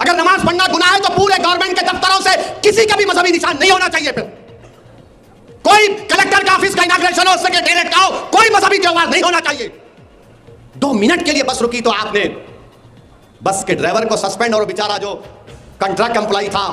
अगर नमाज पढ़ना गुनाह है तो पूरे गवर्नमेंट के दफ्तरों से किसी का भी मजहबी निशान नहीं होना चाहिए। फिर कोई कलेक्टर का ऑफिस का इनॉग्रेशन हो, सेक्रेटेरिएट का हो, कोई मजहबी त्योहार नहीं होना चाहिए। 2 मिनट के लिए बस रुकी तो आपने बस के ड्राइवर को सस्पेंड और बेचारा जो कंट्रैक्ट एम्प्लॉय था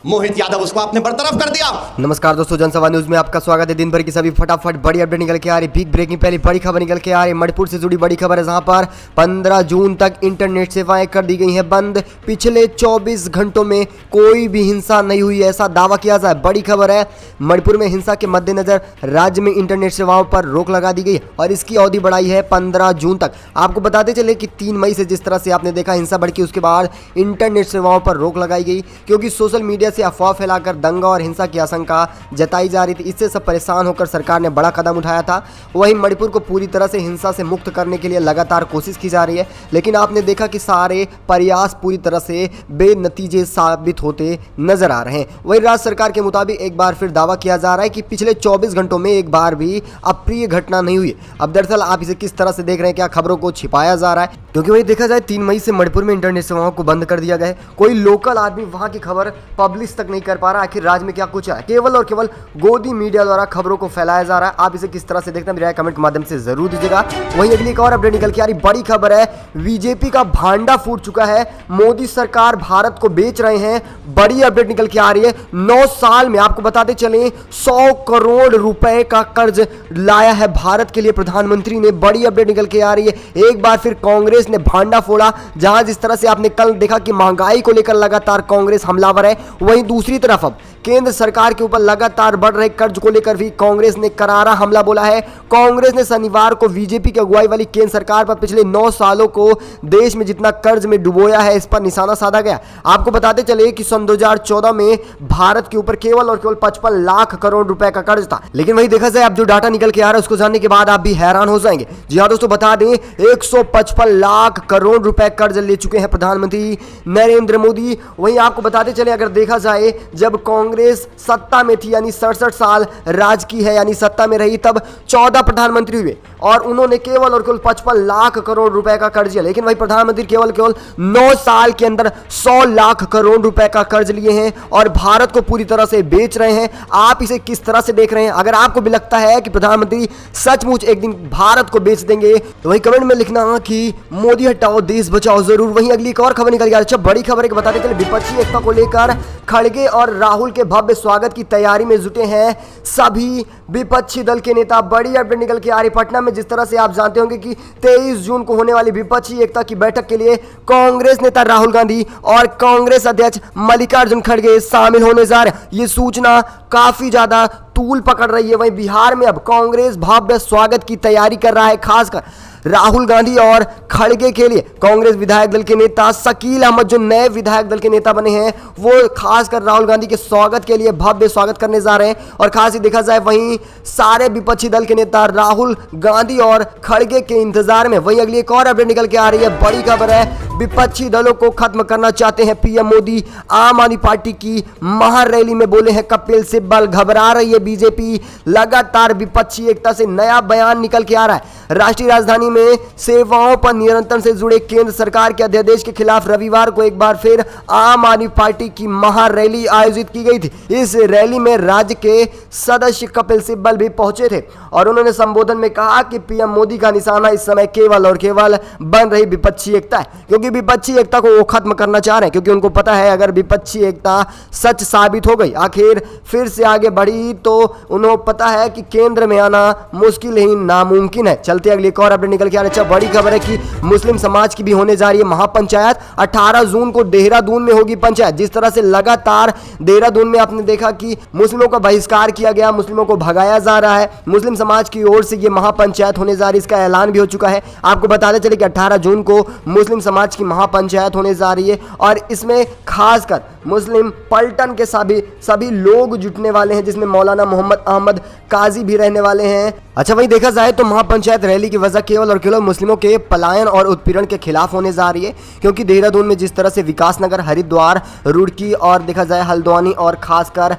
मोहित यादव, उसको आपने बरतरफ कर दिया। नमस्कार दोस्तों, जनसभा न्यूज में आपका स्वागत है। दिन भर की सभी फटाफट बड़ी अपडेट निकल के आ रही, बिग ब्रेकिंग पहली बड़ी खबर निकल के आ रही। मणिपुर से जुड़ी बड़ी खबर है, जहां पर 15 जून तक इंटरनेट सेवाएं कर दी गई हैं बंद। पिछले 24 घंटों में कोई भी हिंसा नहीं हुई, ऐसा दावा किया जाए। बड़ी खबर है, मणिपुर में हिंसा के मद्देनजर राज्य में इंटरनेट सेवाओं पर रोक लगा दी गई और इसकी अवधि बढ़ाई है 15 जून तक। आपको बताते चले कि 3 मई से जिस तरह से आपने देखा हिंसा भड़की, उसके बाद इंटरनेट सेवाओं पर रोक लगाई गई, क्योंकि सोशल मीडिया से अफवाह फैलाकर दंगा और हिंसा की आशंका जताई जा रही थी। इससे सब परेशान होकर सरकार ने बड़ा कदम उठाया था। वहीं मणिपुर को पूरी तरह से हिंसा से मुक्त करने के लिए लगातार कोशिश की जा रही है, लेकिन आपने देखा कि सारे प्रयास पूरी तरह से बेनतीजे साबित होते नजर आ रहे हैं। वहीं राज्य सरकार के मुताबिक एक बार फिर दावा किया जा रहा है कि पिछले 24 घंटों में एक बार भी अप्रिय घटना नहीं हुई। अब दरअसल आप इसे किस तरह से देख रहे हैं, क्या खबरों को छिपाया जा रहा है? क्योंकि वही देखा जाए 3 मई से मणिपुर में इंटरनेट सेवाओं को बंद कर दिया गया है। कोई लोकल आदमी वहां की खबर पब्लिश तक नहीं कर पा रहा। आखिर राज्य में क्या कुछ है, केवल और केवल गोदी मीडिया द्वारा खबरों को फैलाया जा रहा है। आप इसे किस तरह से देखते हैं, मेरा कमेंट के माध्यम से जरूर दीजिएगा। वहीं अगली एक और अपडेट निकल के आ रही, बड़ी खबर है, बीजेपी का भांडा फूट चुका है। मोदी सरकार भारत को बेच रहे हैं। बड़ी अपडेट निकल के आ रही है। 9 साल में आपको बताते चले 100 करोड़ रुपए का कर्ज लाया है भारत के लिए प्रधानमंत्री ने। बड़ी अपडेट निकल के आ रही है। एक बार फिर कांग्रेस ने भांडा फोड़ा। जहां जिस तरह से आपने कल देखा कि महंगाई को लेकर लगातार कांग्रेस हमलावर है, वहीं दूसरी तरफ अब केंद्र सरकार के ऊपर लगातार बढ़ रहे कर्ज को लेकर भी कांग्रेस ने करारा हमला बोला है। कांग्रेस ने शनिवार को बीजेपी की अगुवाई वाली केंद्र सरकार पर पिछले 9 सालों को देश में जितना कर्ज में डुबोया है, इस पर निशाना साधा गया। आपको बताते चले कि सन 2014 में भारत के ऊपर केवल और केवल 55 लाख करोड़ रुपए का कर्ज था। लेकिन वही देखा जाए, अब जो डाटा निकल के आ रहा है उसको जानने के बाद आप भी हैरान हो जाएंगे। जी हाँ दोस्तों, बता दें 155 लाख करोड़ रुपए कर्ज ले चुके हैं प्रधानमंत्री नरेंद्र मोदी। वहीं आपको बताते चले, अगर देखा जाए जब कांग्रेस सत्ता में थी, यानी 67 साल राज की है, यानी सत्ता में रही, तब 14 प्रधानमंत्री हुए और उन्होंने केवल और केवल 55 लाख करोड़ रुपए का कर्ज लिया। लेकिन वही प्रधानमंत्री केवल 9 साल के अंदर 100 लाख करोड़ रुपए का कर्ज लिए हैं और भारत को पूरी तरह से बेच रहे हैं। आप इसे किस तरह से देख रहे हैं? अगर आपको भी लगता है कि प्रधानमंत्री सचमुच एक दिन भारत को बेच देंगे तो वही कमेंट में लिखना कि मोदी हटाओ देश बचाओ जरूर। वहीं अगली एक और खबर निकल गई। अच्छा, बड़ी खबर एक बताते चले, विपक्षी एकता को लेकर खड़गे और राहुल के भव्य स्वागत की तैयारी में जुटे हैं सभी विपक्षी दल के नेता। बड़ी अपडेट निकल के आ रही, पटना में जिस तरह से आप जानते होंगे कि 23 जून को होने वाली विपक्षी एकता की बैठक के लिए कांग्रेस नेता राहुल गांधी और कांग्रेस अध्यक्ष मल्लिकार्जुन खड़गे शामिल होने जा रहे हैं। ये सूचना काफी ज्यादा तूल पकड़ रही है। वहीं बिहार में अब कांग्रेस भव्य स्वागत की तैयारी कर रहा है, खासकर राहुल गांधी और खड़गे के लिए कांग्रेस विधायक दल के नेता शकील अहमद, जो नए विधायक दल के नेता बने हैं, वो खासकर राहुल गांधी के स्वागत के लिए भव्य स्वागत करने जा रहे हैं। और खास ही देखा जाए, वहीं सारे विपक्षी दल के नेता राहुल गांधी और खड़गे के इंतजार में। वहीं अगली एक और अपडेट निकल के आ रही है, बड़ी खबर है, विपक्षी दलों को खत्म करना चाहते हैं पीएम मोदी। आम आदमी पार्टी की महारैली में बोले हैं कपिल सिब्बल। घबरा रही है बीजेपी, लगातार विपक्षी एकता से नया बयान निकल के आ रहा है। राष्ट्रीय राजधानी में सेवाओं पर नियंत्रण से जुड़े केंद्र सरकार के अध्यादेश के खिलाफ रविवार को एक बार फिर आम आदमी पार्टी की महारैली आयोजित की गई थी। इस रैली में राज्य के सदस्य कपिल सिब्बल भी पहुंचे थे और उन्होंने संबोधन में कहा कि पीएम मोदी का निशाना इस समय केवल और केवल बन रही विपक्षी एकता है, क्योंकि विपक्षी एकता को वो खत्म करना चाह रहे हैं। क्योंकि उनको पता है अगर विपक्षी एकता सच साबित हो गई, आखिर फिर से आगे बढ़ी, तो उन्हें पता है कि केंद्र में आना मुश्किल ही नामुमकिन है। चलते अगली एक और अपडेट निकल के आ रही है। बड़ी खबर है कि मुस्लिम समाज की भी होने जा रही है महापंचायत। 18 जून को देहरादून में होगी पंचायत। जिस तरह से लगातार देहरादून में आपने देखा कि मुस्लिमों का बहिष्कार किया गया, मुस्लिमों को भगाया जा रहा है, मुस्लिम समाज की ओर से ये महापंचायत होने जा रही है, इसका ऐलान भी हो चुका है। आपको बताते चले कि 18 जून को मुस्लिम समाज की महापंचायत होने जा रही है और इसमें खासकर मुस्लिम पलटन के सभी लोग जुटने वाले हैं, जिसमें मौलाना मोहम्मद अहमद काजी भी रहने वाले हैं। अच्छा, वही देखा जाए तो महापंचायत रैली की वजह केवल और केवल मुस्लिमों के पलायन और उत्पीड़न के खिलाफ होने जा रही है, क्योंकि देहरादून में जिस तरह से विकासनगर, हरिद्वार, रुड़की और देखा जाए हल्द्वानी और खासकर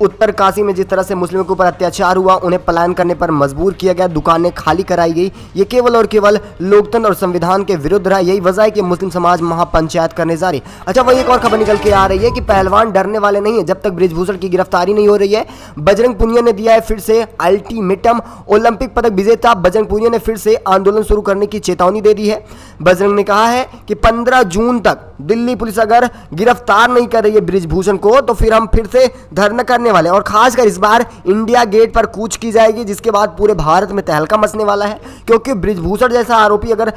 उत्तर काशी में जिस तरह से मुस्लिमों के ऊपर अत्याचार हुआ, उन्हें पलायन करने पर मजबूर किया गया, दुकानें खाली कराई गई, ये केवल और केवल लोकतंत्र और संविधान के विरुद्ध रहा। यही वजह है कि मुस्लिम समाज महापंचायत करने जा रही। अच्छा, वही एक और खबर निकल के आ रही है कि पहलवान डरने वाले नहीं है जब तक बृजभूषण की गिरफ्तारी नहीं हो रही है। बजरंग पुनिया ने दिया है फिर से अल्टीमेटम। ओलंपिक पदक विजेता बजरंग पुनिया ने फिर से आंदोलन शुरू करने की चेतावनी दे दी है। बजरंग ने कहा है कि 15 जून तक दिल्ली पुलिस अगर गिरफ्तार नहीं कर रही है बृजभूषण को तो फिर हम फिर से धरना करने वाले हैं, और खासकर इस बार इंडिया गेट पर कूच की जाएगी, जिसके बाद पूरे भारत में तहलका मचने वाला है। क्योंकि बृजभूषण जैसा आरोपी अगर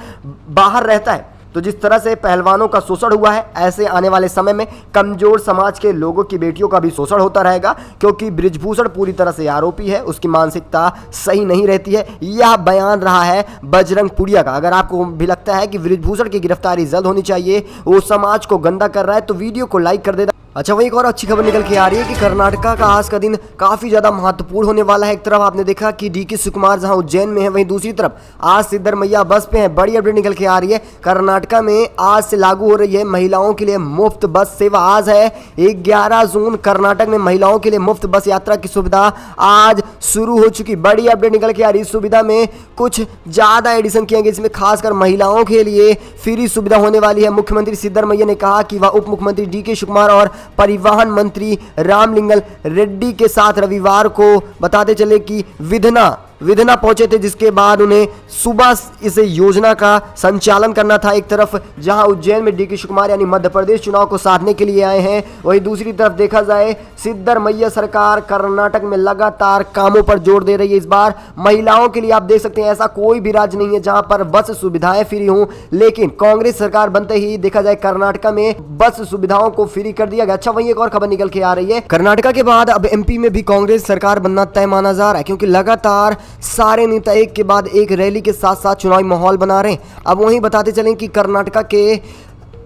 बाहर रहता है तो जिस तरह से पहलवानों का शोषण हुआ है, ऐसे आने वाले समय में कमजोर समाज के लोगों की बेटियों का भी शोषण होता रहेगा। क्योंकि बृजभूषण पूरी तरह से आरोपी है, उसकी मानसिकता सही नहीं रहती है। यह बयान रहा है बजरंग पुनिया का। अगर आपको भी लगता है कि बृजभूषण की गिरफ्तारी जल्द होनी चाहिए, वो समाज को गंदा कर रहा है, तो वीडियो को लाइक कर देना। अच्छा, वही एक और अच्छी खबर निकल के आ रही है कि कर्नाटका का आज का दिन काफी ज्यादा महत्वपूर्ण होने वाला है। एक तरफ आपने देखा कि डीके शिवकुमार जहां उज्जैन में है, वहीं दूसरी तरफ आज सिद्धरमैया बस पे है। बड़ी अपडेट निकल के आ रही है, कर्नाटका में आज से लागू हो रही है महिलाओं के लिए मुफ्त बस सेवा। आज है 11 जून, कर्नाटक में महिलाओं के लिए मुफ्त बस यात्रा की सुविधा आज शुरू हो चुकी। बड़ी अपडेट निकल के आ रही है, इस सुविधा में कुछ ज्यादा एडिशन किए गए, जिसमें खासकर महिलाओं के लिए फ्री सुविधा होने वाली है। मुख्यमंत्री सिद्धरमैया ने कहा कि वह उप मुख्यमंत्री डीके शिवकुमार और परिवहन मंत्री रामलिंगम रेड्डी के साथ रविवार को बताते चले कि विधना पहुंचे थे, जिसके बाद उन्हें सुबह इस योजना का संचालन करना था। एक तरफ जहां उज्जैन में डीके शिवकुमार यानी मध्य प्रदेश चुनाव को साधने के लिए आए हैं, वहीं दूसरी तरफ देखा जाए सिद्धरमैया सरकार कर्नाटक में लगातार कामों पर जोर दे रही है। इस बार महिलाओं के लिए आप देख सकते हैं ऐसा कोई भी राज्य नहीं है जहां पर बस सुविधाएं फ्री हों, लेकिन कांग्रेस सरकार बनते ही देखा जाए कर्नाटक में बस सुविधाओं को फ्री कर दिया गया। अच्छा, वही एक और खबर निकल के आ रही है, कर्नाटक के बाद अब एमपी में भी कांग्रेस सरकार बनना तय माना जा रहा है, क्योंकि लगातार सारे नेता एक के बाद एक रैली के साथ साथ चुनावी माहौल बना रहे हैं। अब वहीं बताते चलें कि कर्नाटक के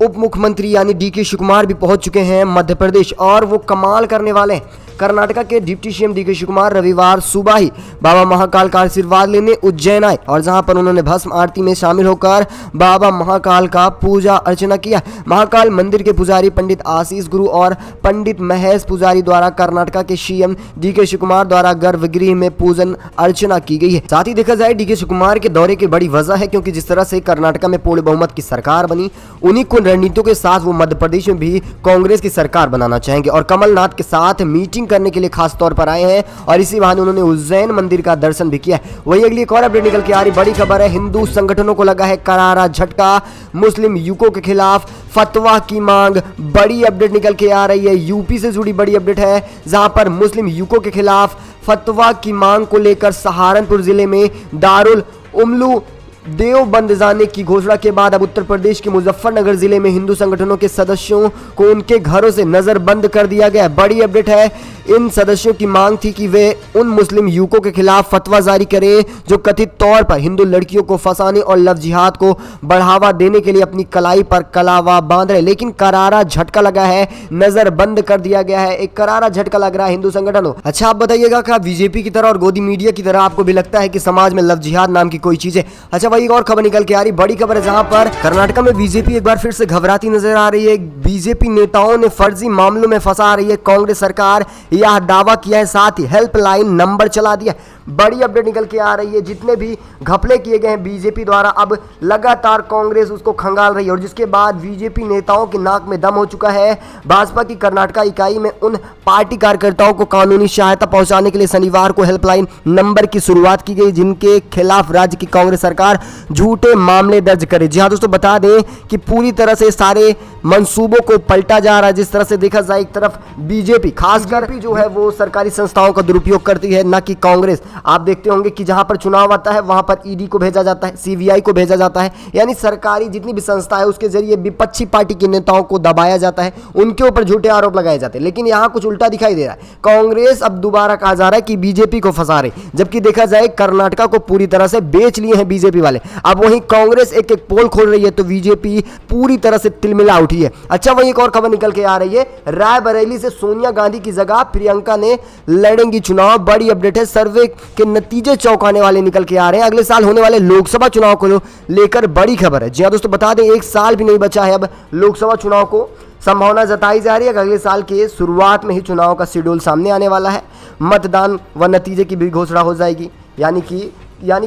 उप मुख्यमंत्री यानी डीके शिवकुमार भी पहुंच चुके हैं मध्य प्रदेश, और वो कमाल करने वाले हैं। कर्नाटक के डिप्टी सीएम डीके शिवकुमार रविवार सुबह ही बाबा महाकाल का आशीर्वाद लेने उज्जैन आए, और जहां पर उन्होंने भस्म आरती में शामिल होकर बाबा महाकाल का पूजा अर्चना किया। महाकाल मंदिर के पुजारी पंडित आशीष गुरु और पंडित महेश पुजारी द्वारा कर्नाटक के सीएम डीके शिवकुमार द्वारा गर्भगृह में पूजन अर्चना की गई है। साथ ही देखा जाए डीके शिवकुमार के दौरे की बड़ी वजह है, क्योंकि जिस तरह से कर्नाटक में पूर्ण बहुमत की सरकार बनी, उन्हीं को रणनीतियों के साथ वो मध्य प्रदेश में भी कांग्रेस की सरकार बनाना चाहेंगे, और कमलनाथ के साथ मीटिंग करने के लिए खास तौर पर आए हैं, और इसी बहाने उन्होंने उज्जैन मंदिर का दर्शन भी किया। वही अगली एक और अपडेट निकल के आ रही बड़ी खबर है, हिंदू संगठनों को लगा है करारा झटका, मुस्लिम युवकों के खिलाफ फतवा की मांग। बड़ी अपडेट निकल के आ रही है, यूपी से जुड़ी बड़ी अपडेट है, जहां पर मुस्लिम युवकों के खिलाफ फतवा की मांग को लेकर सहारनपुर जिले में दारुल उम्लू देवबंद जाने की घोषणा के बाद अब उत्तर प्रदेश के मुजफ्फरनगर जिले में हिंदू संगठनों के सदस्यों को उनके घरों से नजरबंद कर दिया गया। बड़ी अपडेट है, इन सदस्यों की मांग थी कि वे उन मुस्लिम युवकों के खिलाफ फतवा जारी करें जो कथित तौर पर हिंदू लड़कियों को फंसाने और लव जिहाद को बढ़ावा देने के लिए अपनी कलाई पर कलावा बांध रहे, लेकिन करारा झटका लगा है, नजरबंद कर दिया गया है। एक करारा झटका लग रहा है हिंदू संगठनों। अच्छा, आप बताइएगा क्या बीजेपी की तरह और गोदी मीडिया की तरह आपको भी लगता है कि समाज में लव जिहाद नाम की कोई चीज है? अच्छा, वही और खबर निकल के आ रही बड़ी खबर है, जहां पर कर्नाटक में बीजेपी एक बार फिर से घबराती नजर आ रही है। बीजेपी नेताओं ने फर्जी मामलों में फंसा रही है कांग्रेस सरकार, यह दावा किया है, साथ ही हेल्पलाइन नंबर चला दिया। बड़ी अपडेट निकल के आ रही है, जितने भी घपले किए गए हैं बीजेपी द्वारा अब लगातार कांग्रेस उसको खंगाल रही है, और जिसके बाद बीजेपी नेताओं के नाक में दम हो चुका है। भाजपा की कर्नाटक इकाई में उन पार्टी कार्यकर्ताओं को कानूनी सहायता पहुंचाने के लिए शनिवार को हेल्पलाइन नंबर की शुरुआत की गई, जिनके खिलाफ राज्य की कांग्रेस सरकार झूठे मामले दर्ज करे। जी हाँ दोस्तों, बता दें कि पूरी तरह से सारे मंसूबों को पलटा जा रहा है। जिस तरह से देखा जाए, एक तरफ बीजेपी खासकर जो है वो सरकारी संस्थाओं का दुरुपयोग करती है, न कि कांग्रेस। आप देखते होंगे कि जहां पर चुनाव आता है वहां पर ईडी को भेजा जाता है, सीबीआई को भेजा जाता है, यानी सरकारी जितनी भी संस्था है उसके जरिए विपक्षी पार्टी के नेताओं को दबाया जाता है, उनके ऊपर झूठे आरोप लगाए जाते हैं। लेकिन यहां कुछ उल्टा दिखाई दे रहा है, कांग्रेस अब दोबारा कहा जा रहा है कि बीजेपी को फंसा रही, जबकि देखा जाए कर्नाटक को पूरी तरह से बेच लिए हैं बीजेपी वाले। अब वहीं कांग्रेस एक एक पोल खोल रही है, तो बीजेपी पूरी तरह से तिलमिला उठी है। अच्छा, वहीं एक और खबर निकल के आ रही है, रायबरेली से सोनिया गांधी की जगह प्रियंका ने लड़ेंगी चुनाव। बड़ी अपडेट है, सर्वे के नतीजे चौंकाने वाले निकल के आ रहे हैं। अगले साल होने वाले लोकसभा चुनाव को लेकर बड़ी खबर है। जी हां दोस्तों, बता दें 1 साल भी नहीं बचा है अब लोकसभा चुनाव को, संभावना जताई जा रही है कि अगले साल के शुरुआत में ही चुनाव का शेड्यूल सामने आने वाला है। मतदान व नतीजे की भी घोषणा हो जाएगी। यानी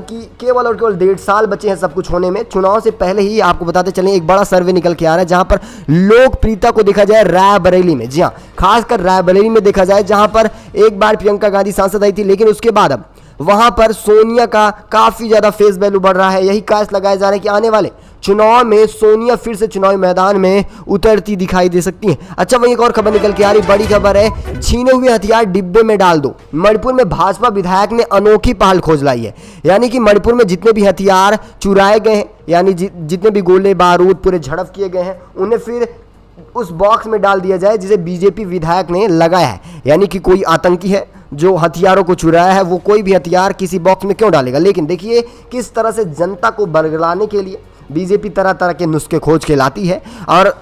कि केवल और केवल 1.5 साल बचे हैं सब कुछ होने में। चुनाव से पहले ही आपको बताते चलें, एक बड़ा सर्वे निकल के आ रहा है जहां पर लोकप्रियता को देखा जाए रायबरेली में, जी हाँ, खासकर रायबरेली में देखा जाए, जहां पर एक बार प्रियंका गांधी सांसद आई थी, लेकिन उसके बाद अब वहां पर सोनिया का काफी ज्यादा फेस वैल्यू बढ़ रहा है। यही काश लगाए जा रहे हैं कि आने वाले चुनाव में सोनिया फिर से चुनावी मैदान में उतरती दिखाई दे सकती हैं। अच्छा, वहीं एक और खबर निकल के आ रही, बड़ी खबर है, छीने हुए हथियार डिब्बे में डाल दो। मणिपुर में भाजपा विधायक ने अनोखी पहल खोज लाई है। यानी कि मणिपुर में जितने भी हथियार चुराए गए हैं, यानी जितने भी गोले बारूद पूरे झड़प किए गए हैं, उन्हें फिर उस बॉक्स में डाल दिया जाए जिसे बीजेपी विधायक ने लगाया है। यानी कि कोई आतंकी है जो हथियारों को चुराया है, वो कोई भी हथियार किसी बॉक्स में क्यों डालेगा। लेकिन देखिए किस तरह से जनता को बरगलाने के लिए बीजेपी तरह तरह के नुस्खे खोज के लाती है, और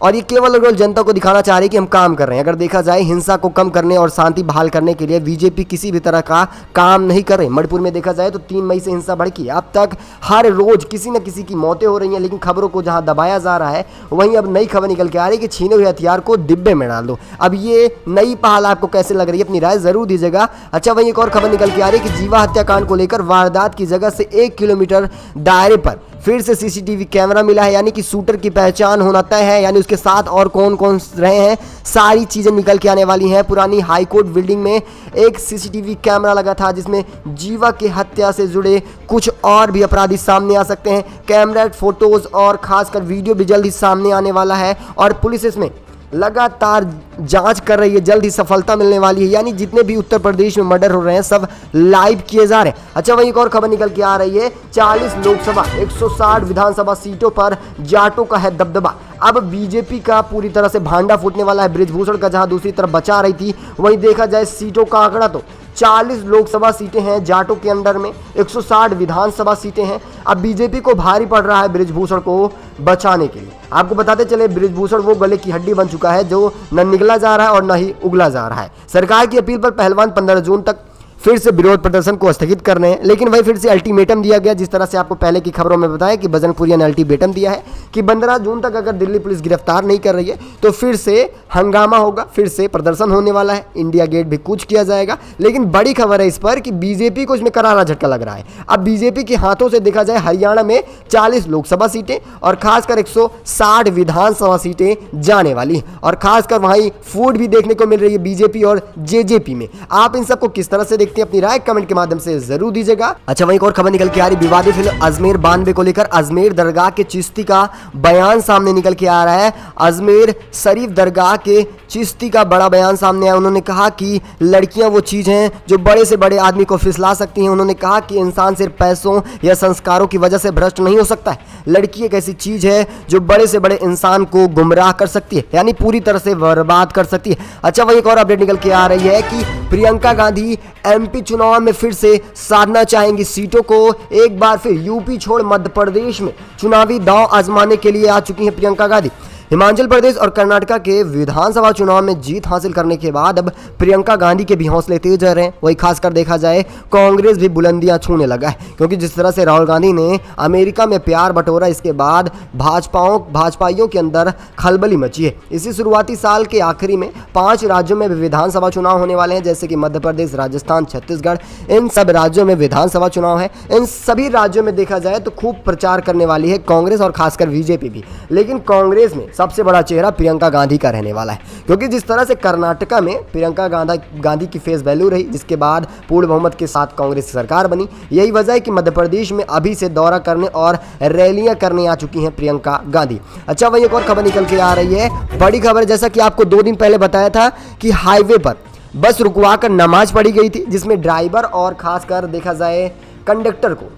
ये केवल और केवल जनता को दिखाना चाह रही है कि हम काम कर रहे हैं। अगर देखा जाए, हिंसा को कम करने और शांति बहाल करने के लिए बीजेपी किसी भी तरह का काम नहीं कर रही। मणिपुर में देखा जाए तो 3 मई से हिंसा भड़की है। अब तक हर रोज किसी न किसी की मौतें हो रही हैं, लेकिन खबरों को जहां दबाया जा रहा है, वहीं अब नई खबर निकल के आ रही है कि छीने हुए हथियार को डिब्बे में डाल दो। अब ये नई पहल आपको कैसे लग रही है, अपनी राय जरूर दीजिएगा। अच्छा, वहीं एक और खबर निकल के आ रही है कि जीवा हत्याकांड को लेकर वारदात की जगह से 1 किलोमीटर दायरे पर फिर से सीसीटीवी कैमरा मिला है। यानी कि शूटर की पहचान होना तय है, यानी उसके साथ और कौन कौन रहे हैं, सारी चीजें निकल के आने वाली हैं। पुरानी हाईकोर्ट बिल्डिंग में एक सीसीटीवी कैमरा लगा था जिसमें जीवा की हत्या से जुड़े कुछ और भी अपराधी सामने आ सकते हैं। कैमरा फोटोज और खासकर वीडियो भी जल्द ही सामने आने वाला है, और पुलिस इसमें लगातार जांच कर रही है, जल्द ही सफलता मिलने वाली है। यानी जितने भी उत्तर प्रदेश में मर्डर हो रहे हैं सब लाइव किए जा रहे हैं। अच्छा, वहीं एक और खबर निकल के आ रही है, 40 लोकसभा 160 विधानसभा सीटों पर जाटों का है दबदबा। अब बीजेपी का पूरी तरह से भांडा फूटने वाला है। बृजभूषण का जहां दूसरी तरफ बचा रही थी, वहीं देखा जाए सीटों का आंकड़ा तो 40 लोकसभा सीटें हैं जाटों के अंडर में, 160 विधानसभा सीटें हैं। अब बीजेपी को भारी पड़ रहा है बृजभूषण को बचाने के लिए। आपको बताते चले, बृजभूषण वो गले की हड्डी बन चुका है जो न निगला जा रहा है और न ही उगला जा रहा है। सरकार की अपील पर पहलवान 15 जून तक फिर से विरोध प्रदर्शन को स्थगित कर रहे हैं, लेकिन वही फिर से अल्टीमेटम दिया गया। जिस तरह से आपको पहले की खबरों में बताया कि बजरंगपुरिया ने अल्टीमेटम दिया है कि 15 जून तक अगर दिल्ली पुलिस गिरफ्तार नहीं कर रही है तो फिर से हंगामा होगा, फिर से प्रदर्शन होने वाला है, इंडिया गेट भी कूच किया जाएगा। लेकिन बड़ी खबर है इस पर कि बीजेपी को इसमें करारा झटका लग रहा है। अब बीजेपी के हाथों से देखा जाए, हरियाणा में 40 लोकसभा सीटें और खासकर 160 विधानसभा सीटें जाने वाली, और खासकर वहीं फूट भी देखने को मिल रही है बीजेपी और जेजेपी में। आप इन सबको किस तरह से देखते हैं, अपनी राय कमेंट के माध्यम से जरूर दीजिएगा। अच्छा, वहीं एक और खबर निकल के आ रही, विवादित फिल्म अजमेर 92 को लेकर अजमेर दरगाह के चिश्ती का बयान सामने निकल के आ रहा है। अजमेर शरीफ दरगाह के चिश्ती का बड़ा बयान सामने आया। उन्होंने कहा कि लड़कियां वो चीज हैं जो बड़े से बड़े आदमी को फिसला सकती हैं। उन्होंने कहा कि इंसान सिर्फ पैसों या संस्कारों की वजह से भ्रष्ट नहीं हो सकता है। लड़की एक ऐसी चीज है जो बड़े से बड़े इंसान को गुमराह कर सकती है, यानी पूरी तरह से बर्बाद कर सकती है। अच्छा, वहीं एक और अपडेट निकल के आ रही है कि प्रियंका गांधी एमपी चुनाव में फिर से साधना चाहेंगी सीटों को। एक बार फिर यूपी छोड़ मध्य प्रदेश में चुनावी दांव आजमाने के लिए आ चुकी हैं प्रियंका गांधी। हिमाचल प्रदेश और कर्नाटका के विधानसभा चुनाव में जीत हासिल करने के बाद अब प्रियंका गांधी के भी हौसले तेज रह रहे हैं। वही खासकर देखा जाए, कांग्रेस भी बुलंदियां छूने लगा है, क्योंकि जिस तरह से राहुल गांधी ने अमेरिका में प्यार बटोरा, इसके बाद भाजपाइयों के अंदर खलबली मची है। इसी शुरुआती साल के आखिरी में 5 राज्यों में विधानसभा चुनाव होने वाले हैं, जैसे कि मध्य प्रदेश, राजस्थान, छत्तीसगढ़। इन सब राज्यों में विधानसभा चुनाव है। इन सभी राज्यों में देखा जाए तो खूब प्रचार करने वाली है कांग्रेस और खासकर बीजेपी भी। लेकिन कांग्रेस में सबसे बड़ा चेहरा प्रियंका गांधी का रहने वाला है, क्योंकि जिस तरह से कर्नाटका में प्रियंका गांधी की फेस वैल्यू रही, जिसके बाद पूर्ण बहुमत के साथ कांग्रेस सरकार बनी, यही वजह है कि मध्य प्रदेश में अभी से दौरा करने और रैलियां करने आ चुकी हैं प्रियंका गांधी। अच्छा, वहीं एक और खबर निकल के आ रही है, बड़ी खबर, जैसा कि आपको 2 दिन पहले बताया था कि हाईवे पर बस रुकवाकर नमाज पढ़ी गई थी, जिसमें ड्राइवर और खासकर देखा जाए कंडक्टर को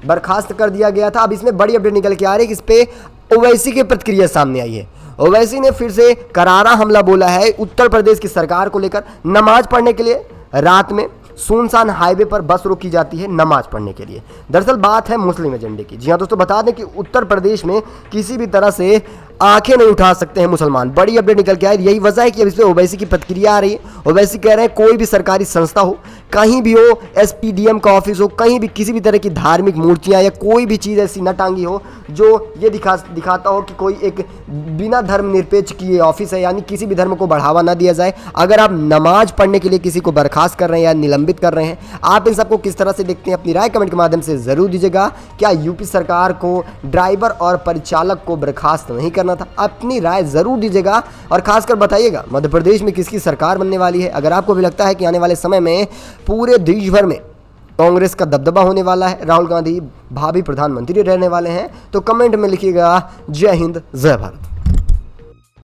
बर्खास्त कर दिया गया था। अब इसमें बड़ी अपडेट निकल के आ रही है कि इस पे ओवैसी की प्रतिक्रिया सामने आई है। ओवैसी ने फिर से करारा हमला बोला है उत्तर प्रदेश की सरकार को लेकर। नमाज पढ़ने के लिए रात में सुनसान हाईवे पर बस रोकी जाती है नमाज पढ़ने के लिए। दरअसल बात है मुस्लिम एजेंडे की। जी हाँ दोस्तों, बता दें कि उत्तर प्रदेश में किसी भी तरह से आंखें नहीं उठा सकते हैं मुसलमान। बड़ी अपडेट निकल के आई, यही वजह है कि अब इस पर ओवैसी की प्रतिक्रिया आ रही है। ओवैसी कह रहे हैं कोई भी सरकारी संस्था हो, कहीं भी हो, एसपीडीएम का ऑफिस हो, कहीं भी किसी भी तरह की धार्मिक मूर्तियां या कोई भी चीज़ ऐसी न टांगी हो जो ये दिखाता हो कि कोई एक बिना धर्मनिरपेक्ष की ये ऑफिस है, यानी किसी भी धर्म को बढ़ावा ना दिया जाए। अगर आप नमाज पढ़ने के लिए किसी को बर्खास्त कर रहे हैं या निलंबित कर रहे हैं, आप इन सबको किस तरह से देखते हैं? अपनी राय कमेंट के माध्यम से जरूर दीजिएगा। क्या यूपी सरकार को ड्राइवर और परिचालक को बर्खास्त नहीं करना था? अपनी राय जरूर दीजिएगा और खासकर बताइएगा मध्य प्रदेश में किसकी सरकार बनने वाली है। अगर आपको भी लगता है कि आने वाले समय में पूरे देश भर में कांग्रेस का दबदबा होने वाला है, राहुल गांधी भावी प्रधानमंत्री रहने वाले हैं, तो कमेंट में लिखिएगा जय हिंद जय भारत।